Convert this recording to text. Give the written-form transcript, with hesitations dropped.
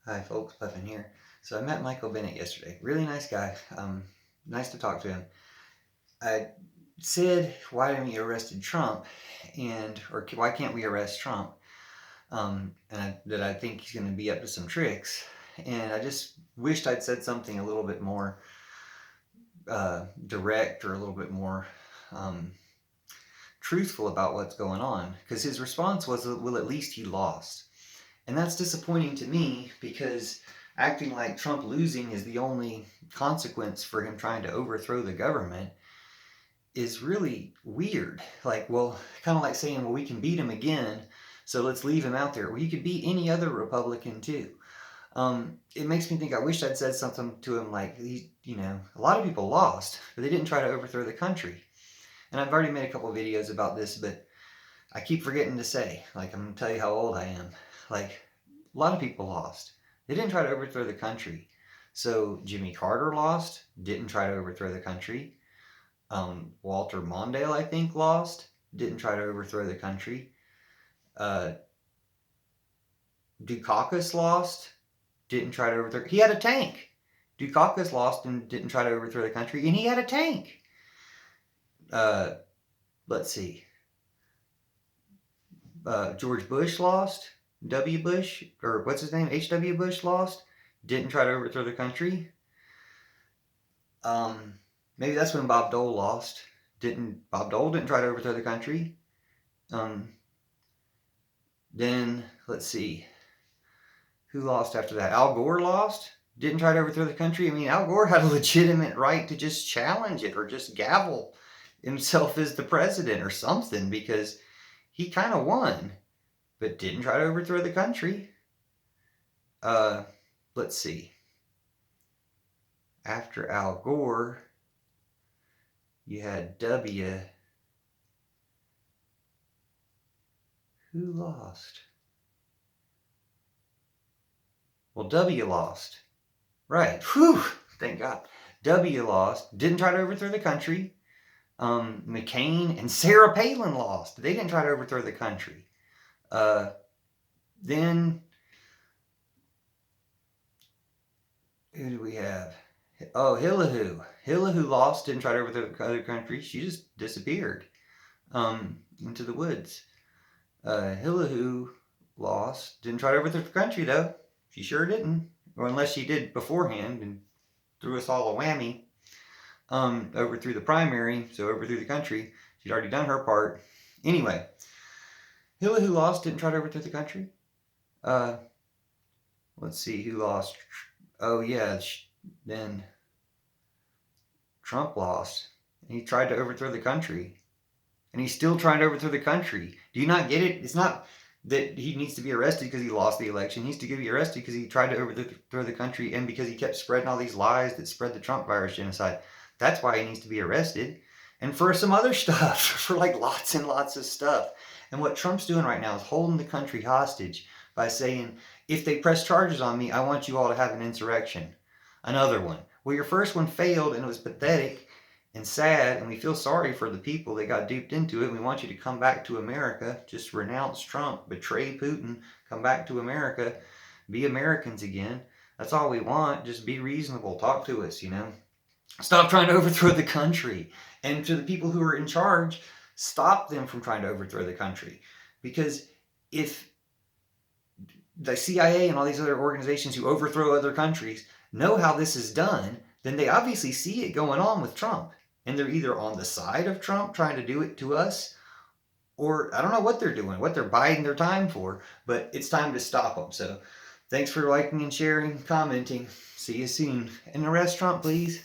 Hi folks, Puffin here. So I met Michael Bennett yesterday. Really nice guy. Nice to talk to him. I said, why haven't you arrested Trump? Or why can't we arrest Trump? That I think he's going to be up to some tricks. And I just wished I'd said something a little bit more direct or a little bit more um, truthful about what's going on. Because his response was, well, at least he lost. And that's disappointing to me because acting like Trump losing is the only consequence for him trying to overthrow the government is really weird. Like, well, kind of like saying, well, we can beat him again, so let's leave him out there. Well, you could beat any other Republican too. It makes me think I wish I'd said something to him like, a lot of people lost, but they didn't try to overthrow the country. And I've already made a couple of videos about this, but I keep forgetting to say, like, I'm going to tell you how old I am. Like, a lot of people lost. They didn't try to overthrow the country. So Jimmy Carter lost, didn't try to overthrow the country. Walter Mondale, I think, lost, didn't try to overthrow the country. Dukakis lost, didn't try to overthrow. He had a tank. Dukakis lost and didn't try to overthrow the country, and he had a tank. Let's see. George Bush lost. W. Bush, or what's his name? H.W. Bush lost. Didn't try to overthrow the country. Maybe that's when Bob Dole lost. Bob Dole didn't try to overthrow the country. Then let's see. Who lost after that? Al Gore lost. Didn't try to overthrow the country. I mean, Al Gore had a legitimate right to just challenge it or just gavel himself as the president or something because he kind of won, but didn't try to overthrow the country. Let's see. After Al Gore, you had W. Who lost? Well, W lost. Right. Whew. Thank God. W lost. Didn't try to overthrow the country. McCain and Sarah Palin lost. They didn't try to overthrow the country. Then who do we have? Oh, Hillahoo. Hillahoo lost, didn't try to overthrow the other country. She just disappeared into the woods. Hillahoo lost, didn't try to overthrow the country, though. She sure didn't. Or unless she did beforehand and threw us all a whammy. Overthrew the primary, so overthrew the country. She'd already done her part. Anyway, Hillahoo lost, didn't try to overthrow the country. Let's see, who lost? Oh, yeah, then Trump lost. And he tried to overthrow the country. And he's still trying to overthrow the country. Do you not get it? It's not that he needs to be arrested because he lost the election. He needs to be arrested because he tried to overthrow the country and because he kept spreading all these lies that spread the Trump virus genocide. That's why he needs to be arrested. And for some other stuff, for like lots and lots of stuff. And what Trump's doing right now is holding the country hostage by saying, if they press charges on me, I want you all to have an insurrection. Another one. Well, your first one failed and it was pathetic and sad, and we feel sorry for the people that got duped into it. We want you to come back to America. Just renounce Trump, betray Putin, come back to America, be Americans again. That's all we want. Just be reasonable. Talk to us, Stop trying to overthrow the country. And to the people who are in charge, stop them from trying to overthrow the country. Because if the CIA and all these other organizations who overthrow other countries know how this is done, then they obviously see it going on with Trump. And they're either on the side of Trump trying to do it to us, or I don't know what they're doing, what they're biding their time for, but it's time to stop them. So thanks for liking and sharing, commenting. See you soon. And arrest Trump, please.